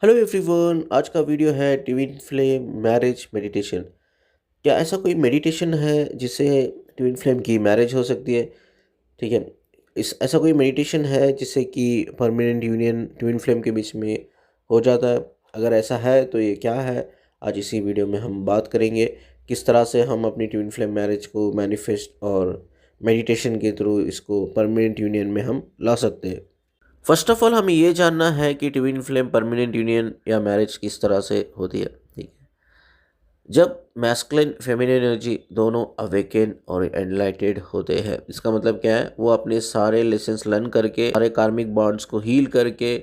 Hello everyone, आज का video है ट्विन फ्लेम मैरिज मेडिटेशन। क्या ऐसा कोई मेडिटेशन है जिससे ट्विन फ्लेम की मैरिज हो सकती है? ठीक है। इस ऐसा कोई मेडिटेशन है जिससे कि परमानेंट यूनियन ट्विन फ्लेम के बीच में हो जाता है? अगर ऐसा है तो ये क्या है? आज इसी वीडियो में हम बात करेंगे किस तरह से हम अपनी ट्विन फ्लेम मैरिज को मैनिफेस्ट और मेडिटेशन के थ्रू इसको परमानेंट यूनियन में हम ला सकते हैं। फर्स्ट ऑफ ऑल हमें ये जानना है कि ट्विन फ्लेम परमानेंट यूनियन या मैरिज किस तरह से होती है। ठीक है। जब मैस्कुलिन फेमिनिन एनर्जी दोनों अवेकन और एनलाइटेड होते हैं, इसका मतलब क्या है? वो अपने सारे लेसन्स लर्न करके, सारे कार्मिक बॉन्ड्स को हील करके,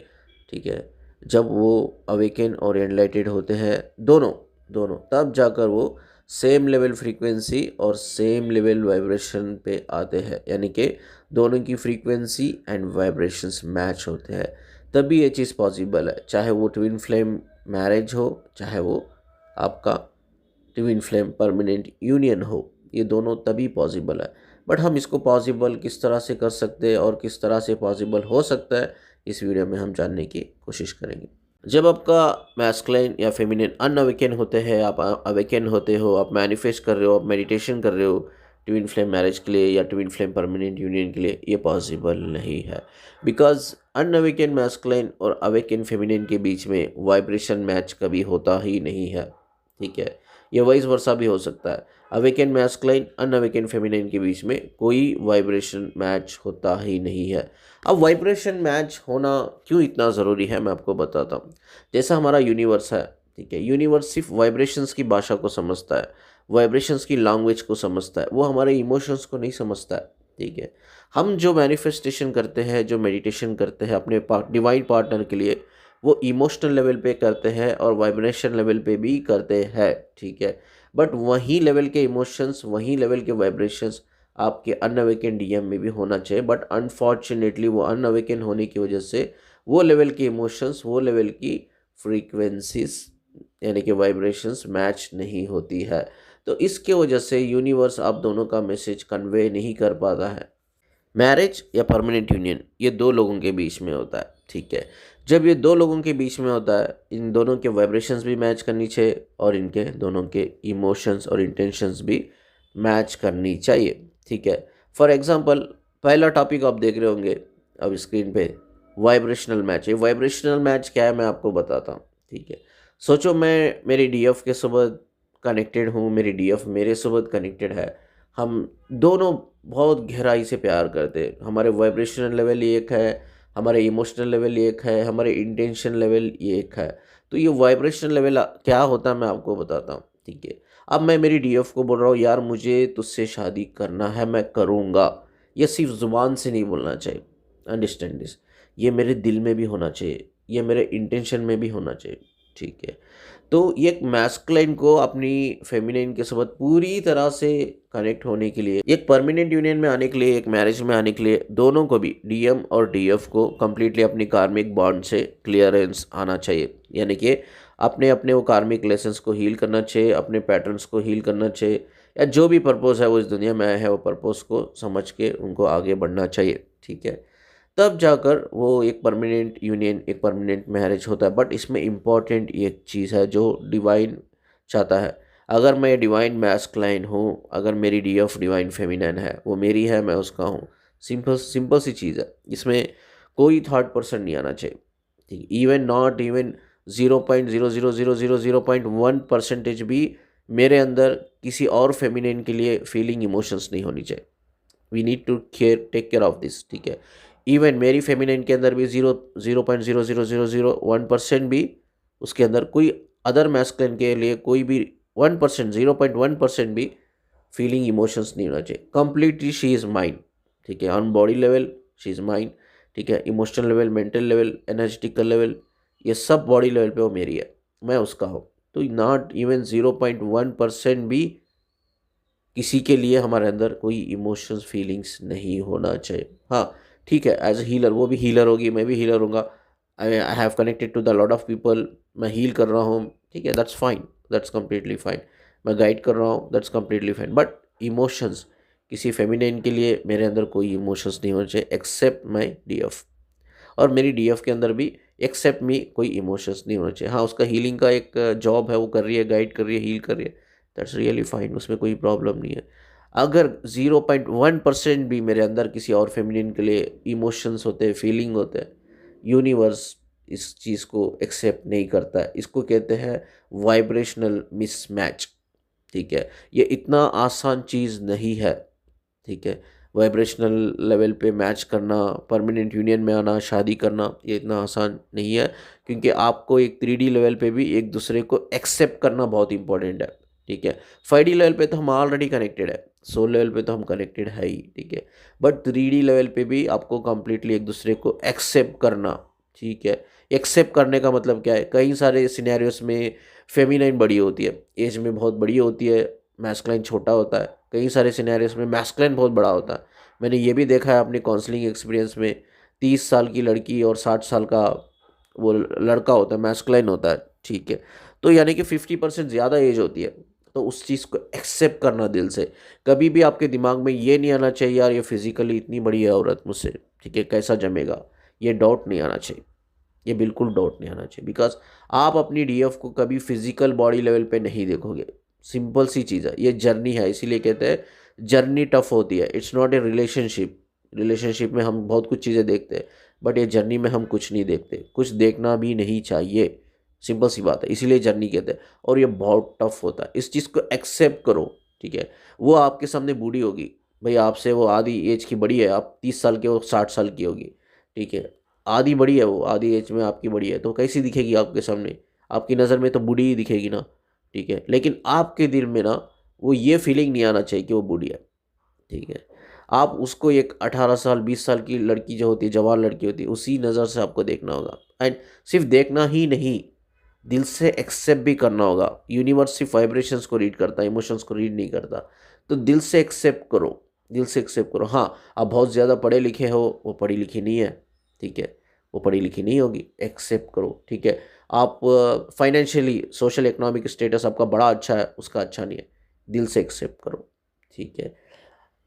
ठीक है, जब वो अवेकन और एनलाइटेड होते हैं दोनों दोनों तब जाकर वो सेम लेवल फ्रीक्वेंसी और सेम लेवल वाइब्रेशन पे आते हैं। यानी कि दोनों की फ्रीक्वेंसी एंड वाइब्रेशंस मैच होते हैं, तभी ये चीज़ पॉसिबल है। चाहे वो ट्विन फ्लेम मैरिज हो, चाहे वो आपका ट्विन फ्लेम परमानेंट यूनियन हो, ये दोनों तभी पॉसिबल है। बट हम इसको पॉसिबल किस तरह से कर सकते हैं और किस तरह से पॉसिबल हो सकता है, इस वीडियो में हम जानने की कोशिश करेंगे। जब आपका मैस्कुलिन या फेमिनिन अनअवेकन होते हैं, आप अवेकन होते हो, आप मैनिफेस्ट कर रहे हो, आप मेडिटेशन कर रहे हो ट्विन फ्लेम मैरिज के लिए या ट्विन फ्लेम परमानेंट यूनियन के लिए, ये पॉसिबल नहीं है। बिकॉज अनअवेकन मैस्कुलिन और अवेकन फेमिनिन के बीच में वाइब्रेशन मैच कभी होता ही नहीं है। ठीक है। ये वाइस वर्सा भी हो सकता है। अवेकन मैस्कुलिन अनअवेकन फेमिनिन के बीच में कोई वाइब्रेशन मैच होता ही नहीं है। अब वाइब्रेशन मैच होना क्यों इतना ज़रूरी है, मैं आपको बताता हूँ। जैसा हमारा यूनिवर्स है, ठीक है, यूनिवर्स सिर्फ वाइब्रेशंस की भाषा को समझता है, वाइब्रेशंस की लैंग्वेज को समझता है, वो हमारे इमोशंस को नहीं समझता है। ठीक है। हम जो मैनिफेस्टेशन करते हैं, जो मेडिटेशन करते हैं अपने डिवाइन पार्टनर के लिए, वो इमोशनल लेवल पे करते हैं और वाइब्रेशन लेवल पे भी करते हैं। ठीक है। बट वही लेवल के इमोशंस, वही लेवल के वाइब्रेशंस आपके अनअवेकन डीएम में भी होना चाहिए। बट अनफॉर्चुनेटली वो अनअवेकन होने की वजह से वो लेवल के इमोशंस, वो लेवल की फ्रीक्वेंसीज यानी कि वाइब्रेशंस मैच नहीं होती है। तो इसके वजह से यूनिवर्स आप दोनों का मैसेज कन्वे नहीं कर पाता है। मैरिज या परमानेंट यूनियन ये दो लोगों के बीच में होता है। ठीक है। जब ये दो लोगों के बीच में होता है, इन दोनों के वाइब्रेशंस भी मैच करनी चाहिए और इनके दोनों के इमोशंस और इंटेंशंस भी मैच करनी चाहिए। ठीक है। फॉर एग्जांपल, पहला टॉपिक आप देख रहे होंगे अब स्क्रीन पे, वाइब्रेशनल मैच। ये वाइब्रेशनल मैच क्या है मैं आपको बताता हूँ। ठीक है। सोचो मैं मेरी डीएफ के साथ कनेक्टेड हूँ, मेरी डीएफ मेरे साथ कनेक्टेड है। हम दोनों बहुत गहराई से प्यार करते हैं, हमारे वाइब्रेशनल लेवल एक है, हमारे इमोशनल लेवल एक है, हमारे इंटेंशन लेवल ये एक है। तो ये वाइब्रेशनल लेवल क्या होता है मैं आपको बताता हूँ। ठीक है। अब मैं मेरी डीएफ को बोल रहा हूँ, यार मुझे तुझसे शादी करना है, मैं करूँगा। ये सिर्फ ज़ुबान से नहीं बोलना चाहिए, अंडरस्टैंड दिस। ये मेरे दिल में भी होना चाहिए, ये मेरे इंटेंशन में भी होना चाहिए। ठीक है। तो ये एक मैस्कुलिन को अपनी फेमिनिन के साथ पूरी तरह से कनेक्ट होने के लिए, एक परमानेंट यूनियन में आने के लिए, एक मैरिज में आने के लिए, दोनों को भी डीएम और डीएफ को कम्प्लीटली अपनी कार्मिक बॉन्ड से क्लियरेंस आना चाहिए। यानी कि अपने अपने वो कार्मिक लेसन्स को हील करना चाहिए, अपने पैटर्न्स को हील करना चाहिए, या जो भी पर्पज़ है वो इस दुनिया में आया है वो पर्पज़ को समझ के उनको आगे बढ़ना चाहिए। ठीक है। तब जाकर वो एक परमानेंट यूनियन, एक परमानेंट मैरिज होता है। बट इसमें इम्पॉर्टेंट एक चीज़ है जो डिवाइन चाहता है। अगर मैं डिवाइन मैस्कुलाइन हूँ, अगर मेरी डीएफ डिवाइन फेमिनिन है, वो मेरी है, मैं उसका हूँ। सिंपल सिंपल सी चीज़ है, इसमें कोई थर्ड पर्सन नहीं आना चाहिए। ठीक, इवन नॉट इवन 0.0000001% भी मेरे अंदर किसी और फेमिनिन के लिए फीलिंग इमोशंस नहीं होनी चाहिए। We need to care, take care of this. ठीक है। इवन मेरी फेमिनिन के अंदर भी 0.00001% भी उसके अंदर कोई अदर मैस्कुलिन के लिए कोई भी 1%, 0.1% भी फीलिंग इमोशंस नहीं होना चाहिए। Completely she is mind. ठीक है। On body level she is mind. ठीक है। Emotional level, mental level, energetical level, ये सब बॉडी लेवल पे वो मेरी है, मैं उसका हूँ। तो नॉट इवन 0.1% भी किसी के लिए हमारे अंदर कोई इमोशंस, फीलिंग्स नहीं होना चाहिए। हाँ, ठीक है, एज अ हीलर वो भी हीलर होगी, मैं भी हीलर होऊंगा। I have connected to the lot of people, मैं हील कर रहा हूँ। ठीक है, that's fine, that's completely fine. मैं गाइड कर रहा हूँ, that's completely fine. But emotions, किसी फेमिनिन के लिए मेरे अंदर कोई इमोशंस नहीं होने चाहिए एक्सेप्ट माई डीएफ। और मेरी डीएफ के अंदर भी एक्सेप्ट मी कोई इमोशंस नहीं होना चाहिए। हाँ, उसका हीलिंग का एक जॉब है, वो कर रही है, गाइड कर रही है, हील कर रही है, दैट्स रियली फाइन, उसमें कोई प्रॉब्लम नहीं है। अगर 0.1% भी मेरे अंदर किसी और फेमिनिन के लिए इमोशंस होते हैं, फीलिंग होते हैं, यूनिवर्स इस चीज़ को एक्सेप्ट नहीं करता है। इसको कहते हैं वाइब्रेशनल मिसमैच। ठीक है, ये इतना आसान चीज़ नहीं है। ठीक है, वाइब्रेशनल लेवल पे मैच करना, परमानेंट यूनियन में आना, शादी करना, ये इतना आसान नहीं है, क्योंकि आपको एक 3D लेवल पे भी एक दूसरे को एक्सेप्ट करना बहुत इंपॉर्टेंट है। ठीक है, 5D लेवल पे तो हम ऑलरेडी कनेक्टेड है, सोल लेवल पे तो हम कनेक्टेड है ही। ठीक है, बट 3D लेवल पे भी आपको कंप्लीटली एक दूसरे को एक्सेप्ट करना। ठीक है, एक्सेप्ट करने का मतलब क्या है, कई सारे सिनेरियोस में फेमिनाइन बड़ी होती है, एज में बहुत बड़ी होती है, मैस्कुलाइन छोटा होता है। कई सारे सिनेरियोस में मैस्कुलाइन बहुत बड़ा होता है। मैंने ये भी देखा है अपने काउंसलिंग एक्सपीरियंस में, 30 साल की लड़की और 60 साल का वो लड़का होता है, मैस्कुलाइन होता है। ठीक है, तो यानी कि 50% ज़्यादा एज होती है। तो उस चीज़ को एक्सेप्ट करना दिल से, कभी भी आपके दिमाग में ये नहीं आना चाहिए यार ये फिजिकली इतनी बड़ी है औरत मुझसे, ठीक है, कैसा जमेगा, ये डाउट नहीं आना चाहिए, ये बिल्कुल डाउट नहीं आना चाहिए। बिकॉज आप अपनी डीएफ को कभी फिजिकल बॉडी लेवल पे नहीं देखोगे। सिंपल सी चीज़ है, ये जर्नी है, इसीलिए कहते हैं जर्नी टफ होती है। It's not a relationship. Relationship में हम बहुत कुछ चीज़ें देखते हैं, बट ये जर्नी में हम कुछ नहीं देखते, कुछ देखना भी नहीं चाहिए। सिंपल सी बात है, इसीलिए जर्नी कहते हैं। और ये बहुत टफ होता है, इस चीज़ को एक्सेप्ट करो। ठीक है, वो आपके सामने बूढ़ी होगी, भाई आपसे वो आधी एज की बड़ी है, आप 30 साल के, वो 60 साल की होगी। ठीक है, आधी बड़ी है, वो आधी एज में आपकी बड़ी है, तो कैसी दिखेगी आपके सामने, आपकी नज़र में तो बूढ़ी ही दिखेगी ना। ठीक है, लेकिन आपके दिल में ना वो ये फीलिंग नहीं आना चाहिए कि वो बूढ़ी है। ठीक है, आप उसको एक 18 साल 20 साल की लड़की जो होती है, जवान लड़की होती है, उसी नज़र से आपको देखना होगा। एंड सिर्फ देखना ही नहीं, दिल से एक्सेप्ट भी करना होगा। यूनिवर्स सिर्फ वाइब्रेशंस को रीड करता है, इमोशंस को रीड नहीं करता। तो दिल से एक्सेप्ट करो, दिल से एक्सेप्ट करो। हाँ, आप बहुत ज़्यादा पढ़े लिखे हो, वो पढ़ी लिखी नहीं है। ठीक है, वो पढ़ी लिखी नहीं होगी, एक्सेप्ट करो। ठीक है, आप फाइनेंशियली सोशल इकोनॉमिक स्टेटस आपका बड़ा अच्छा है, उसका अच्छा नहीं है, दिल से एक्सेप्ट करो। ठीक है,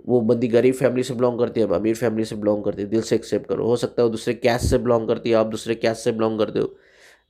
वो बंदी गरीब फैमिली से बिलोंग करती है, अमीर फैमिली से बिलोंग करती है, दिल से एक्सेप्ट करो। हो सकता है वो दूसरे कैस्ट से बिलोंग करती है, आप दूसरे कैस्ट से बिलोंग करते हो,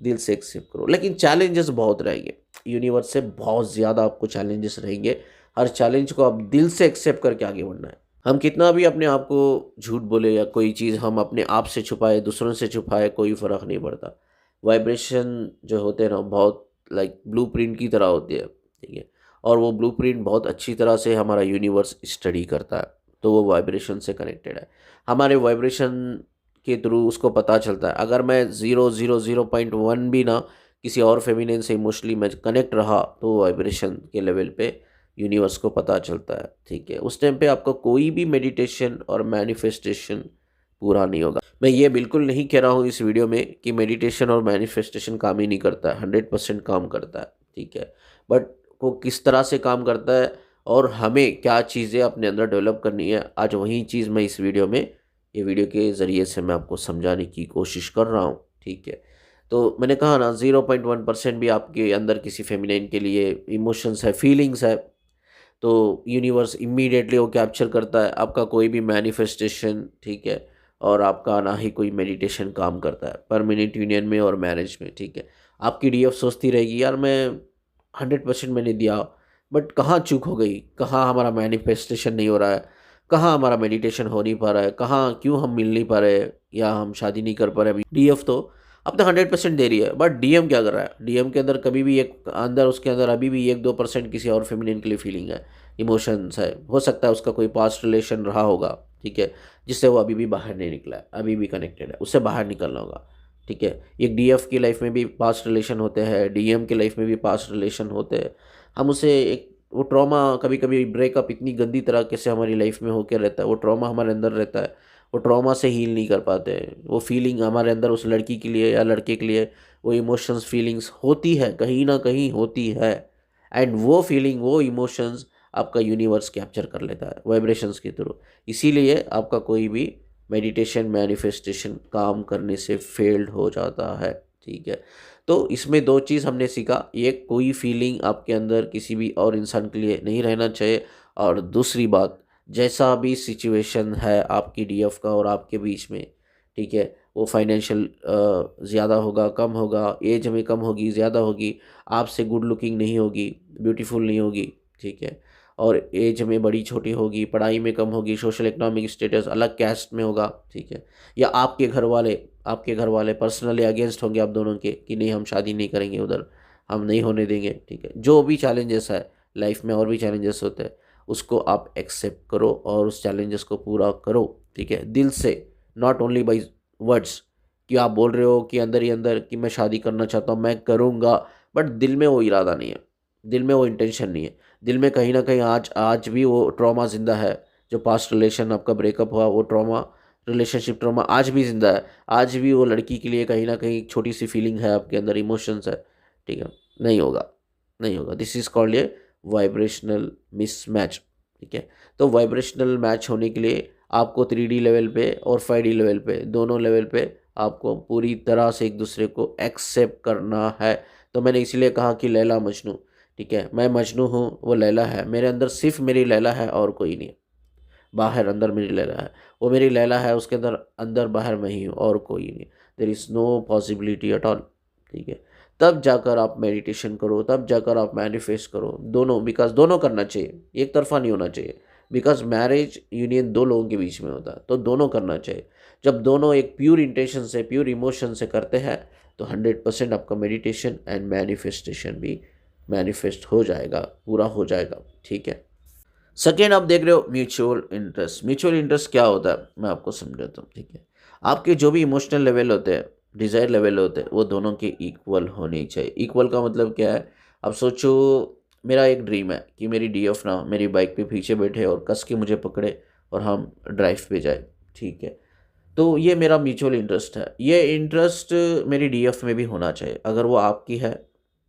दिल से एक्सेप्ट करो। लेकिन चैलेंजेस बहुत रहेंगे, यूनिवर्स से बहुत ज़्यादा आपको चैलेंजेस रहेंगे। हर चैलेंज को आप दिल से एक्सेप्ट करके आगे बढ़ना है। हम कितना भी अपने आप को झूठ बोले या कोई चीज़ हम अपने आप से छुपाए, दूसरों से छुपाए, कोई फ़र्क नहीं पड़ता। वाइब्रेशन जो होते हैं ना, बहुत लाइक ब्लूप्रिंट की तरह होती है। ठीक है, और वो ब्लूप्रिंट बहुत अच्छी तरह से हमारा यूनिवर्स स्टडी करता है, तो वो वाइब्रेशन से कनेक्टेड है। हमारे वाइब्रेशन के थ्रू उसको पता चलता है। अगर मैं 0.1 भी ना किसी और फेमिनिन से इमोशनली मैं कनेक्ट रहा, तो वाइब्रेशन के लेवल पे यूनिवर्स को पता चलता है। ठीक है, उस टाइम पे आपका कोई भी मेडिटेशन और मैनिफेस्टेशन पूरा नहीं होगा। मैं ये बिल्कुल नहीं कह रहा हूँ इस वीडियो में कि मेडिटेशन और मैनिफेस्टेशन काम ही नहीं करता है, 100% काम करता है। ठीक है, बट वो किस तरह से काम करता है और हमें क्या चीज़ें अपने अंदर डेवलप करनी है, आज वही चीज़ मैं इस वीडियो में, ये वीडियो के ज़रिए से मैं आपको समझाने की कोशिश कर रहा हूँ। ठीक है, तो मैंने कहा ना 0.1% भी आपके अंदर किसी फेमिनाइन के लिए इमोशंस है, फीलिंग्स है, तो यूनिवर्स इमीडिएटली वो कैप्चर करता है। आपका कोई भी मैनिफेस्टेशन, ठीक है, और आपका ना ही कोई मेडिटेशन काम करता है परमानेंट यूनियन में और मैरिज में। ठीक है, आपकी डीएफ सोचती रहेगी यार मैं 100% मैंने दिया, बट कहाँ चूक हो गई, कहाँ हमारा मैनिफेस्टेशन नहीं हो रहा है, कहाँ हमारा मेडिटेशन हो नहीं पा रहा है, कहाँ क्यों हम मिल नहीं पा रहे, या हम शादी नहीं कर पा रहे। अभी डीएफ तो अब तो 100% दे रही है, बट डीएम क्या कर रहा है, डीएम के अंदर कभी भी एक अंदर, उसके अंदर अभी भी 1-2% किसी और फेमिनिन के लिए फीलिंग है, इमोशंस है। हो सकता है उसका कोई पास्ट रिलेशन रहा होगा, ठीक है, जिससे वो अभी भी बाहर नहीं निकला है, अभी भी कनेक्टेड है, उससे बाहर निकलना होगा। ठीक है, एक डीएफ की लाइफ में भी पास्ट रिलेशन होते हैं, डीएम की लाइफ में भी पास्ट रिलेशन होते हैं। हम उसे एक वो ट्रॉमा, कभी कभी ब्रेकअप इतनी गंदी तरीके से हमारी लाइफ में होकर रहता है, वो ट्रॉमा हमारे अंदर रहता है, वो ट्रॉमा से हील नहीं कर पाते हैं। वो फीलिंग हमारे अंदर उस लड़की के लिए या लड़के के लिए वो इमोशंस फीलिंग्स होती है, कहीं ना कहीं होती है। एंड वो फीलिंग, वो इमोशंस आपका यूनिवर्स कैप्चर कर लेता है वाइब्रेशंस के थ्रू। इसीलिए आपका कोई भी मेडिटेशन मैनिफेस्टेशन काम करने से फेल्ड हो जाता है। ठीक है, तो इसमें दो चीज़ हमने सीखा, एक कोई फीलिंग आपके अंदर किसी भी और इंसान के लिए नहीं रहना चाहिए, और दूसरी बात, जैसा भी सिचुएशन है आपकी डीएफ का और आपके बीच में, ठीक है, वो फाइनेंशियल ज़्यादा होगा, कम होगा, एज में कम होगी, ज़्यादा होगी, आपसे गुड लुकिंग नहीं होगी, ब्यूटीफुल नहीं होगी, ठीक है। और एज में बड़ी छोटी होगी, पढ़ाई में कम होगी, सोशल इकोनॉमिक स्टेटस अलग कैस्ट में होगा, ठीक है। या आपके घर वाले पर्सनली अगेंस्ट होंगे आप दोनों के कि नहीं हम शादी नहीं करेंगे उधर, हम नहीं होने देंगे, ठीक है। जो भी चैलेंजेस है लाइफ में, और भी चैलेंजेस होते हैं, उसको आप एक्सेप्ट करो और उस चैलेंजेस को पूरा करो, ठीक है, दिल से, नॉट ओनली बाई वर्ड्स कि आप बोल रहे हो कि अंदर ही अंदर कि मैं शादी करना चाहता हूँ, मैं करूँगा, बट दिल में वो इरादा नहीं है, दिल में वो इंटेंशन नहीं है, दिल में कहीं ना कहीं आज आज भी वो ट्रॉमा जिंदा है। जो पास्ट रिलेशन आपका ब्रेकअप हुआ, वो ट्रॉमा, रिलेशनशिप ट्रॉमा आज भी जिंदा है। आज भी वो लड़की के लिए कहीं ना कहीं एक छोटी सी फीलिंग है, आपके अंदर इमोशंस है, ठीक है। नहीं होगा, नहीं होगा, this is called a vibrational mismatch, ठीक है। तो वाइब्रेशनल मैच होने के लिए आपको 3D लेवल पे और 5D लेवल पे, दोनों लेवल पे आपको पूरी तरह से एक दूसरे को एक्सेप्ट करना है। तो मैंने इसीलिए कहा कि लैला मजनू, ठीक है, मैं मजनू हूँ, वो लैला है, मेरे अंदर सिर्फ मेरी लैला है और कोई नहीं, बाहर अंदर मेरी लैला है, वो मेरी लैला है, उसके अंदर अंदर बाहर मैं ही हूँ और कोई नहीं, there is no possibility at all, ठीक है। तब जाकर आप मेडिटेशन करो, तब जाकर आप मैनिफेस्ट करो, दोनों, बिकॉज दोनों करना चाहिए, एक तरफा नहीं होना चाहिए, बिकॉज मैरिज यूनियन दो लोगों के बीच में होता है, तो दोनों करना चाहिए। जब दोनों एक प्योर इंटेंशन से, प्योर इमोशन से करते हैं, तो 100% आपका मेडिटेशन एंड मैनिफेस्टेशन भी मैनिफेस्ट हो जाएगा, पूरा हो जाएगा, ठीक है। सेकेंड आप देख रहे हो म्यूचुअल इंटरेस्ट। म्यूचुअल इंटरेस्ट क्या होता है मैं आपको समझाता हूँ, ठीक है। आपके जो भी इमोशनल लेवल होते हैं, डिज़ायर लेवल होते हैं, वो दोनों के इक्वल होने चाहिए। इक्वल का मतलब क्या है, अब सोचो मेरा एक ड्रीम है कि मेरी डीएफ ना मेरी बाइक पे पीछे बैठे और कस के मुझे पकड़े और हम ड्राइव पे जाए, ठीक है। तो ये मेरा म्यूचुअल इंटरेस्ट है, ये इंटरेस्ट मेरी डीएफ में भी होना चाहिए। अगर वो आपकी है,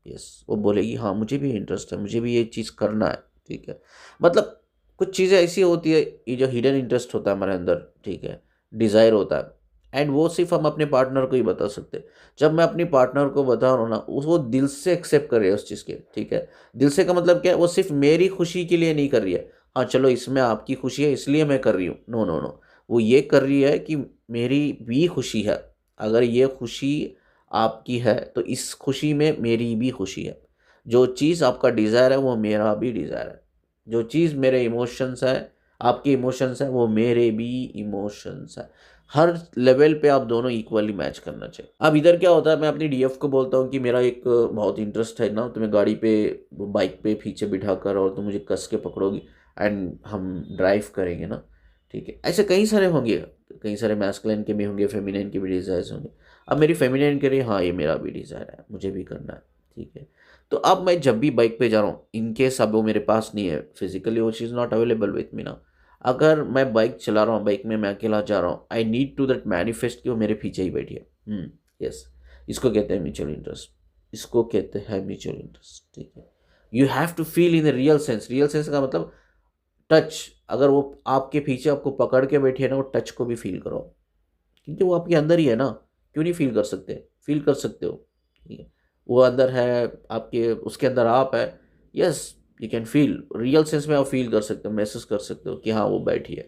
यस, वो बोलेगी हाँ मुझे भी इंटरेस्ट है, मुझे भी ये चीज़ करना है, ठीक है। मतलब कुछ चीज़ें ऐसी होती है, ये जो हिडन इंटरेस्ट होता है हमारे अंदर, ठीक है, डिज़ायर होता है, एंड वो सिर्फ हम अपने पार्टनर को ही बता सकते हैं। जब मैं अपनी पार्टनर को बता रहा हूँ ना, वो दिल से एक्सेप्ट कर रही है उस चीज़ के, ठीक है। दिल से का मतलब क्या है, वो सिर्फ मेरी खुशी के लिए नहीं कर रही है, हाँ चलो इसमें आपकी खुशी है इसलिए मैं कर रही हूँ, नो नो नो, वो ये कर रही है कि मेरी भी खुशी है। अगर ये खुशी आपकी है तो इस खुशी में मेरी भी खुशी है। जो चीज़ आपका डिज़ायर है वो मेरा भी डिज़ायर है। जो चीज़ मेरे इमोशंस है, आपके इमोशंस है, वो मेरे भी इमोशंस है। हर लेवल पे आप दोनों इक्वली मैच करना चाहिए। अब इधर क्या होता है, मैं अपनी डीएफ को बोलता हूँ कि मेरा एक बहुत इंटरेस्ट है ना, तुम्हें गाड़ी पे, बाइक पे पीछे बिठा कर और तुम मुझे कस के पकड़ोगी एंड हम ड्राइव करेंगे ना, ठीक है। ऐसे कई सारे होंगे, कई सारे मैस्कुलिन के भी होंगे, फेमिनिन के भी डिज़ायर्स होंगे। अब मेरी फेमिनिन कह रही है हाँ ये मेरा भी डिज़ायर है, मुझे भी करना है, ठीक है। तो अब मैं जब भी बाइक पे जा रहा हूँ, इन केस अब वो मेरे पास नहीं है फिजिकली, वो चीज़ नॉट अवेलेबल विथ मी ना, अगर मैं बाइक चला रहा हूँ, बाइक में मैं अकेला जा रहा हूँ, I need to that manifest कि वो मेरे पीछे ही बैठी है। यस, इसको कहते हैं म्यूचुअल इंटरेस्ट, इसको कहते हैं म्यूचुअल इंटरेस्ट, ठीक है। You have to feel in the real sense. Real sense का मतलब टच, अगर वो आपके पीछे आपको पकड़ के बैठी है ना, वो टच को भी फील करो, क्योंकि वो आपके अंदर ही है ना, क्यों नहीं फील कर सकते, फील कर सकते हो, ठीक है। वो अंदर है आपके, उसके अंदर आप है, yes, you can feel, real sense में आप फील कर सकते हो, महसूस कर सकते हो कि हाँ वो बैठी है।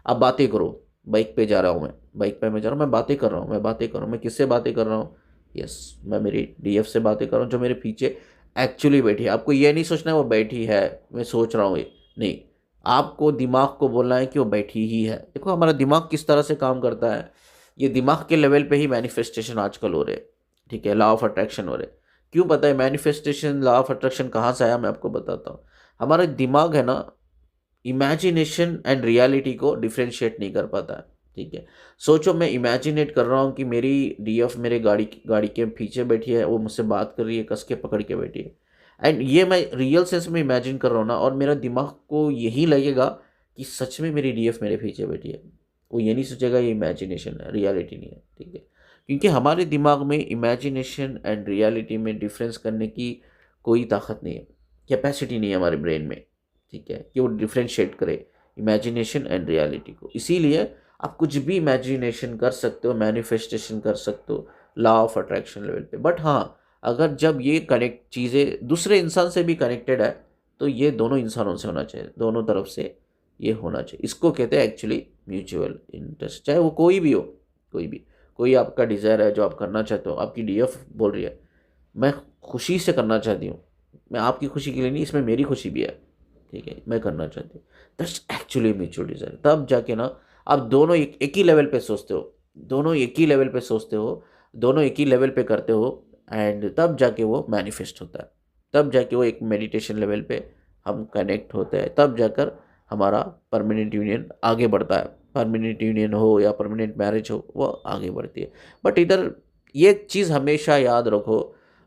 आप बातें करो, बाइक पे जा रहा हूँ मैं, बाइक पे मैं जा रहा हूँ, मैं बातें कर रहा हूँ, मैं बातें कर रहा हूँ, मैं किससे बातें कर रहा हूँ, यस, मैं मेरी डीएफ से बातें कर रहा हूँ जो मेरे पीछे एक्चुअली बैठी है। आपको ये नहीं सोचना है वो बैठी है, मैं सोच रहा हूँ ये नहीं, आपको दिमाग को बोलना है कि वो बैठी ही है। देखो हमारा दिमाग किस तरह से काम करता है, ये दिमाग के लेवल पे ही मैनिफेस्टेशन आजकल हो रहे हैं, ठीक है, लॉ ऑफ अट्रैक्शन हो रहे हैं। क्यों पता है मैनिफेस्टेशन, लॉ ऑफ अट्रैक्शन कहाँ से आया, मैं आपको बताता हूँ। हमारा दिमाग है ना, इमेजिनेशन एंड रियलिटी को डिफ्रेंशिएट नहीं कर पाता है, ठीक है। सोचो मैं इमेजिनेट कर रहा हूँ कि मेरी डीएफ मेरे गाड़ी के पीछे बैठी है, वो मुझसे बात कर रही है, कस के पकड़ के बैठी है, एंड ये मैं रियल सेंस में इमेजिन कर रहा हूँ ना, और मेरा दिमाग को यही लगेगा कि सच में मेरी डीएफ मेरे पीछे बैठी है। वो ये नहीं सोचेगा ये इमेजिनेशन है, रियलिटी नहीं है, ठीक है। क्योंकि हमारे दिमाग में इमेजिनेशन एंड रियलिटी में डिफरेंस करने की कोई ताकत नहीं है, कैपेसिटी नहीं है हमारे ब्रेन में, ठीक है, कि वो डिफ्रेंशिएट करे इमेजिनेशन एंड रियलिटी को। इसीलिए आप कुछ भी इमेजिनेशन कर सकते हो, मैनिफेस्टेशन कर सकते हो लॉ ऑफ अट्रैक्शन लेवल पे, बट हाँ अगर जब ये कनेक्ट चीज़ें दूसरे इंसान से भी कनेक्टेड है, तो ये दोनों इंसानों से होना चाहिए, दोनों तरफ से ये होना चाहिए। इसको कहते हैं एक्चुअली म्यूचुअल इंटरेस्ट, चाहे वो कोई भी हो, कोई भी कोई आपका डिज़ायर है जो आप करना चाहते हो, आपकी डीएफ बोल रही है मैं खुशी से करना चाहती हूँ, मैं आपकी खुशी के लिए नहीं, इसमें मेरी खुशी भी है, ठीक है, मैं करना चाहती हूँ, दैट्स एक्चुअली म्यूचुअल डिज़ायर। तब जाके ना आप दोनों एक ही लेवल पे सोचते हो, दोनों एक ही लेवल पे सोचते हो, दोनों एक ही लेवल पे करते हो, एंड तब जाके वो मैनिफेस्ट होता है, तब जाके वो एक मेडिटेशन लेवल पे हम कनेक्ट होते हैं, तब जाकर हमारा परमानेंट यूनियन आगे बढ़ता है। परमानेंट यूनियन हो या परमानेंट मैरिज हो, वो आगे बढ़ती है। बट इधर ये चीज़ हमेशा याद रखो,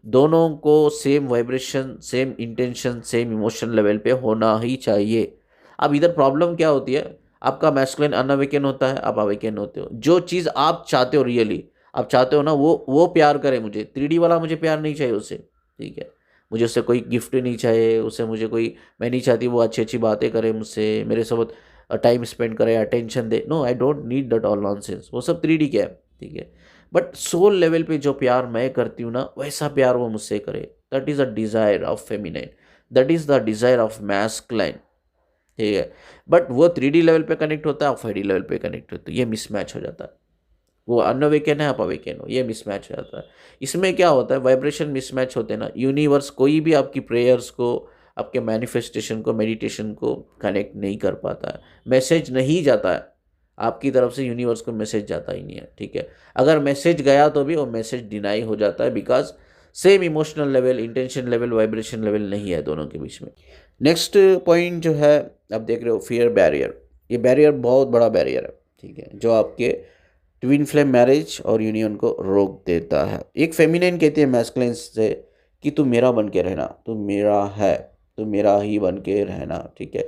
दोनों को same vibration, same intention, same emotion level पे होना ही चाहिए। अब इधर प्रॉब्लम क्या होती है, आपका मैस्कुलिन अनअवेकन होता है, आप अवेकन होते हो, जो चीज़ आप चाहते हो रियली आप चाहते हो ना, वो प्यार करे मुझे, 3D वाला मुझे प्यार नहीं चाहिए उससे, ठीक है, मुझे उससे कोई गिफ्ट नहीं चाहिए, उससे मुझे कोई, मैं नहीं चाहती वो अच्छी अच्छी बातें करे मुझसे, मेरे साथ टाइम स्पेंड करे, अटेंशन दे, no I don't need that all nonsense, वो सब 3D का है, ठीक है। बट सोल लेवल पे जो प्यार मैं करती हूँ ना, वैसा प्यार वो मुझसे करे, that is a desire of feminine, that is the desire of masculine, ठीक है। बट वो 3D लेवल पे कनेक्ट होता है, आप 5D लेवल पे कनेक्ट होते हो, ये मिसमैच हो जाता है। वो अनअवेकन है, आप अवेकन हो, ये मिसमैच हो जाता है। इसमें क्या होता है, वाइब्रेशन मिसमैच होते हैं ना, यूनिवर्स कोई भी आपकी प्रेयर्स को, आपके मैनिफेस्टेशन को, मेडिटेशन को कनेक्ट नहीं कर पाता है, मैसेज नहीं जाता है आपकी तरफ से, यूनिवर्स को मैसेज जाता ही नहीं है, ठीक है। अगर मैसेज गया तो भी वो मैसेज डिनाई हो जाता है, because same emotional level, intention level, vibration level नहीं है दोनों के बीच में। नेक्स्ट पॉइंट जो है, आप देख रहे हो फियर बैरियर, ये बैरियर बहुत बड़ा बैरियर है, ठीक है, जो आपके ट्विन फ्लेम मैरिज और यूनियन को रोक देता है। एक फेमिनिन कहती है मैस्कुलिन से कि तू मेरा बन के रहना, तू मेरा है, तू मेरा ही बन के रहना, ठीक है।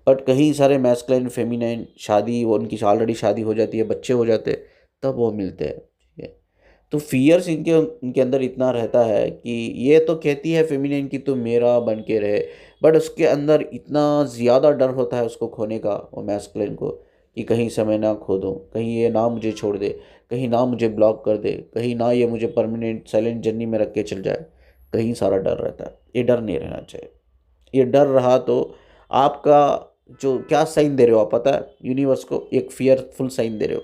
बट कहीं सारे मैस्कुलिन फेमिनिन शादी, वो उनकी ऑलरेडी शादी हो जाती है, बच्चे हो जाते हैं, तब वो मिलते हैं, ठीक है। तो फियर्स इनके अंदर इतना रहता है कि ये तो कहती है फेमिनिन कि तू मेरा बन के रहे, बट उसके अंदर इतना ज़्यादा डर होता है उसको खोने का, वो मैस्कुलिन को, कि कहीं समय ना खो दूँ, कहीं ये ना मुझे छोड़ दे, कहीं ना मुझे ब्लॉक कर दे, कहीं ना ये मुझे परमानेंट साइलेंट जर्नी में रख के चल जाए, कहीं सारा डर रहता है। ये डर नहीं रहना चाहिए। ये डर रहा तो आपका जो क्या साइन दे रहे हो आप, पता है यूनिवर्स को, एक फियरफुल साइन दे रहे हो,